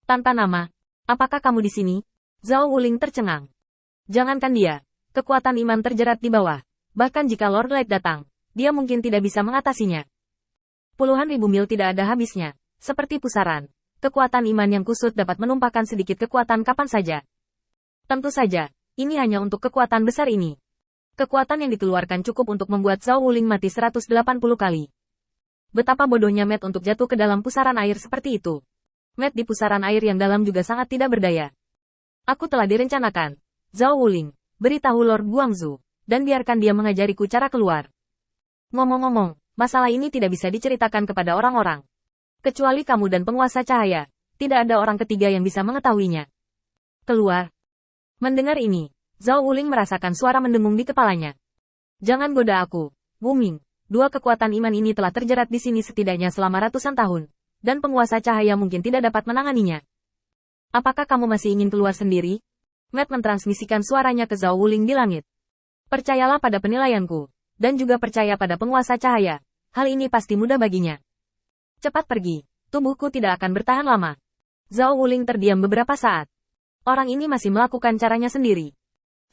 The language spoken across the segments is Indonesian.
Tanpa nama. Apakah kamu di sini? Zhao Wuling tercengang. Jangankan dia. Kekuatan iman terjerat di bawah. Bahkan jika Lord Light datang, dia mungkin tidak bisa mengatasinya. Puluhan ribu mil tidak ada habisnya. Seperti pusaran. Kekuatan iman yang kusut dapat menumpahkan sedikit kekuatan kapan saja. Tentu saja, ini hanya untuk kekuatan besar ini. Kekuatan yang dikeluarkan cukup untuk membuat Zhao Wuling mati 180 kali. Betapa bodohnya Matt untuk jatuh ke dalam pusaran air seperti itu. Matt di pusaran air yang dalam juga sangat tidak berdaya. Aku telah direncanakan. Zhao Wuling, beritahu Lord Guangzhou, dan biarkan dia mengajariku cara keluar. Ngomong-ngomong, masalah ini tidak bisa diceritakan kepada orang-orang. Kecuali kamu dan penguasa cahaya, tidak ada orang ketiga yang bisa mengetahuinya. Keluar. Mendengar ini, Zhao Wuling merasakan suara mendengung di kepalanya. Jangan goda aku, Wu Ming. Dua kekuatan iman ini telah terjerat di sini setidaknya selama ratusan tahun. Dan penguasa cahaya mungkin tidak dapat menanganinya. Apakah kamu masih ingin keluar sendiri? Matt mentransmisikan suaranya ke Zhao Wuling di langit. Percayalah pada penilaianku, dan juga percaya pada penguasa cahaya. Hal ini pasti mudah baginya. Cepat pergi, tubuhku tidak akan bertahan lama. Zhao Wuling terdiam beberapa saat. Orang ini masih melakukan caranya sendiri.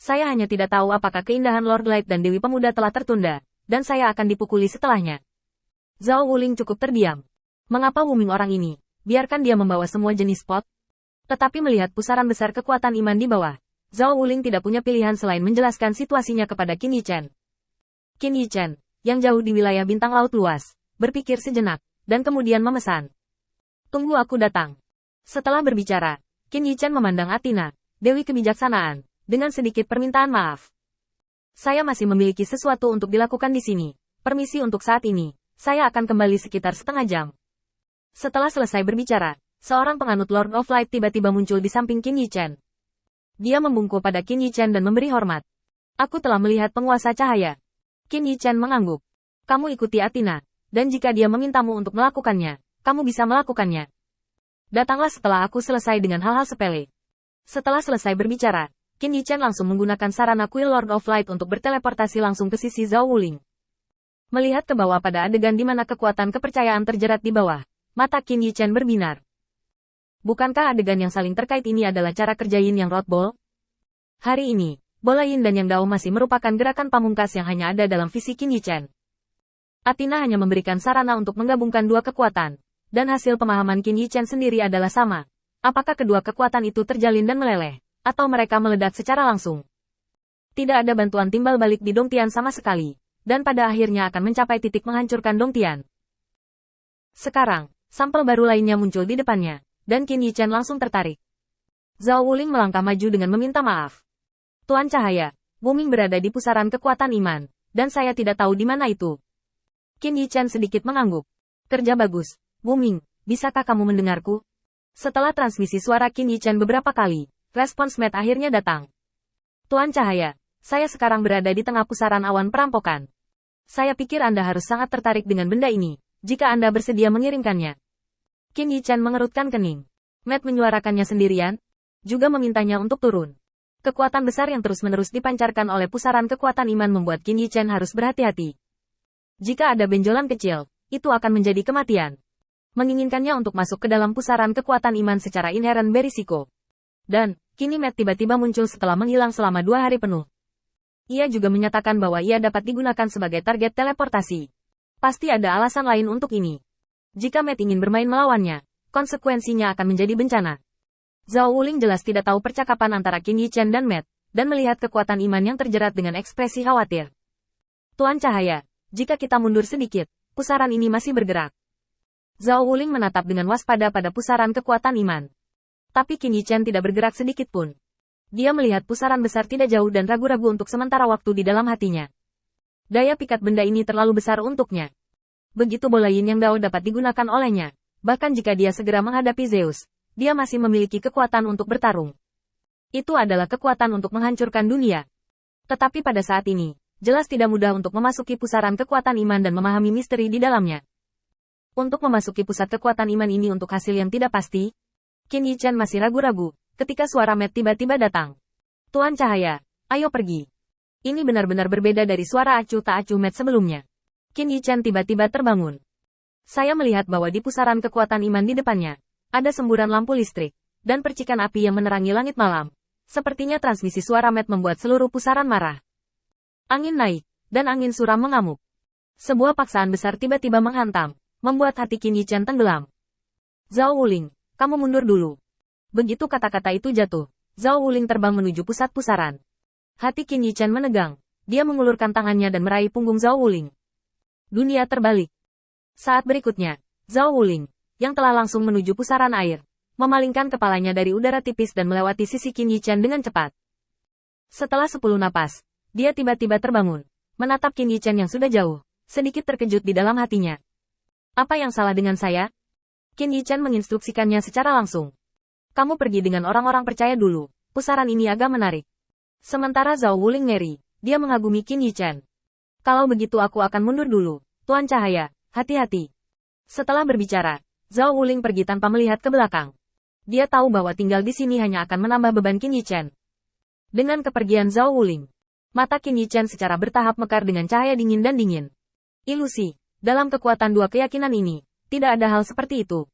Saya hanya tidak tahu apakah keindahan Lord Light dan Dewi Pemuda telah tertunda, dan saya akan dipukuli setelahnya. Zhao Wuling cukup terdiam. Mengapa Wuming orang ini? Biarkan dia membawa semua jenis pot. Tetapi melihat pusaran besar kekuatan iman di bawah, Zhao Wuling tidak punya pilihan selain menjelaskan situasinya kepada Qin Yichen. Qin Yichen, yang jauh di wilayah bintang laut luas, berpikir sejenak, dan kemudian memesan. Tunggu aku datang. Setelah berbicara, Qin Yichen memandang Athena, Dewi Kebijaksanaan, dengan sedikit permintaan maaf. Saya masih memiliki sesuatu untuk dilakukan di sini. Permisi untuk saat ini, saya akan kembali sekitar setengah jam. Setelah selesai berbicara, seorang penganut Lord of Light tiba-tiba muncul di samping Qin Yichen. Dia membungkuk pada Qin Yichen dan memberi hormat. Aku telah melihat penguasa cahaya. Qin Yichen mengangguk. Kamu ikuti Athena, dan jika dia memintamu untuk melakukannya, kamu bisa melakukannya. Datanglah setelah aku selesai dengan hal-hal sepele. Setelah selesai berbicara, Qin Yichen langsung menggunakan sarana kuil Lord of Light untuk berteleportasi langsung ke sisi Zhao Wuling. Melihat ke bawah pada adegan di mana kekuatan kepercayaan terjerat di bawah, mata Qin Yichen berbinar. Bukankah adegan yang saling terkait ini adalah cara kerja Yin yang Road Ball? Hari ini, bola Yin dan yang Dao masih merupakan gerakan pamungkas yang hanya ada dalam visi Qin Yichen. Athena hanya memberikan sarana untuk menggabungkan dua kekuatan, dan hasil pemahaman Qin Yichen sendiri adalah sama. Apakah kedua kekuatan itu terjalin dan meleleh, atau mereka meledak secara langsung? Tidak ada bantuan timbal balik di Dongtian sama sekali, dan pada akhirnya akan mencapai titik menghancurkan Dongtian. Sekarang, sampel baru lainnya muncul di depannya, dan Qin Yichen langsung tertarik. Zhao Wuling melangkah maju dengan meminta maaf. Tuan Cahaya, Wu Ming berada di pusaran kekuatan iman, dan saya tidak tahu di mana itu. Qin Yichen sedikit mengangguk. Kerja bagus, Wu Ming, bisakah kamu mendengarku? Setelah transmisi suara Qin Yichen beberapa kali, respons Matt akhirnya datang. Tuan Cahaya, saya sekarang berada di tengah pusaran awan perampokan. Saya pikir Anda harus sangat tertarik dengan benda ini, jika Anda bersedia mengirimkannya. Qin Yichen mengerutkan kening. Matt menyuarakannya sendirian, juga memintanya untuk turun. Kekuatan besar yang terus-menerus dipancarkan oleh pusaran kekuatan iman membuat Qin Yichen harus berhati-hati. Jika ada benjolan kecil, itu akan menjadi kematian. Menginginkannya untuk masuk ke dalam pusaran kekuatan iman secara inheren berisiko. Dan, kini Matt tiba-tiba muncul setelah menghilang selama 2 hari penuh. Ia juga menyatakan bahwa ia dapat digunakan sebagai target teleportasi. Pasti ada alasan lain untuk ini. Jika Matt ingin bermain melawannya, konsekuensinya akan menjadi bencana. Zhao Wuling jelas tidak tahu percakapan antara Qin Yichen dan Matt, dan melihat kekuatan iman yang terjerat dengan ekspresi khawatir. Tuan Cahaya, jika kita mundur sedikit, pusaran ini masih bergerak. Zhao Wuling menatap dengan waspada pada pusaran kekuatan iman. Tapi Qin Yichen tidak bergerak sedikit pun. Dia melihat pusaran besar tidak jauh dan ragu-ragu untuk sementara waktu di dalam hatinya. Daya pikat benda ini terlalu besar untuknya. Begitu bola Yin yang Dao dapat digunakan olehnya, bahkan jika dia segera menghadapi Zeus, dia masih memiliki kekuatan untuk bertarung. Itu adalah kekuatan untuk menghancurkan dunia. Tetapi pada saat ini, jelas tidak mudah untuk memasuki pusaran kekuatan iman dan memahami misteri di dalamnya. Untuk memasuki pusat kekuatan iman ini untuk hasil yang tidak pasti, Qin Yichen masih ragu-ragu, ketika suara Matt tiba-tiba datang. Tuan Cahaya, ayo pergi. Ini benar-benar berbeda dari suara acuh tak acuh Matt sebelumnya. Qin Yichen tiba-tiba terbangun. Saya melihat bahwa di pusaran kekuatan iman di depannya, ada semburan lampu listrik, dan percikan api yang menerangi langit malam. Sepertinya transmisi suara Met membuat seluruh pusaran marah. Angin naik, dan angin suram mengamuk. Sebuah paksaan besar tiba-tiba menghantam, membuat hati Qin Yichen tenggelam. Zhao Wuling, kamu mundur dulu. Begitu kata-kata itu jatuh, Zhao Wuling terbang menuju pusat pusaran. Hati Qin Yichen menegang, dia mengulurkan tangannya dan meraih punggung Zhao Wuling. Dunia terbalik. Saat berikutnya, Zhao Wuling, yang telah langsung menuju pusaran air, memalingkan kepalanya dari udara tipis dan melewati sisi Qin Yichen dengan cepat. Setelah 10 napas, dia tiba-tiba terbangun, menatap Qin Yichen yang sudah jauh, sedikit terkejut di dalam hatinya. Apa yang salah dengan saya? Qin Yichen menginstruksikannya secara langsung. Kamu pergi dengan orang-orang percaya dulu, pusaran ini agak menarik. Sementara Zhao Wuling ngeri, dia mengagumi Qin Yichen. Kalau begitu aku akan mundur dulu, Tuan Cahaya, hati-hati. Setelah berbicara, Zhao Wuling pergi tanpa melihat ke belakang. Dia tahu bahwa tinggal di sini hanya akan menambah beban Qin Yichen. Dengan kepergian Zhao Wuling, mata Qin Yichen secara bertahap mekar dengan cahaya dingin dan dingin. Ilusi, dalam kekuatan dua keyakinan ini, tidak ada hal seperti itu.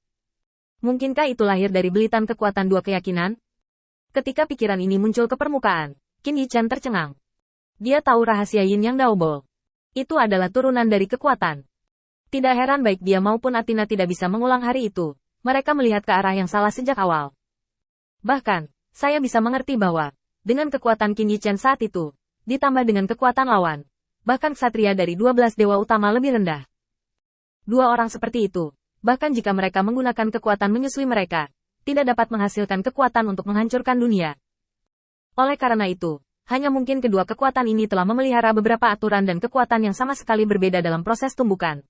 Mungkinkah itu lahir dari belitan kekuatan dua keyakinan? Ketika pikiran ini muncul ke permukaan, Qin Yichen tercengang. Dia tahu rahasia Yin Yang Double. Itu adalah turunan dari kekuatan. Tidak heran baik dia maupun Athena tidak bisa mengulang hari itu. Mereka melihat ke arah yang salah sejak awal. Bahkan, saya bisa mengerti bahwa, dengan kekuatan Qin Yichen saat itu, ditambah dengan kekuatan lawan, bahkan ksatria dari 12 dewa utama lebih rendah. Dua orang seperti itu, bahkan jika mereka menggunakan kekuatan menyusui mereka, tidak dapat menghasilkan kekuatan untuk menghancurkan dunia. Oleh karena itu, hanya mungkin kedua kekuatan ini telah memelihara beberapa aturan dan kekuatan yang sama sekali berbeda dalam proses tumbukan.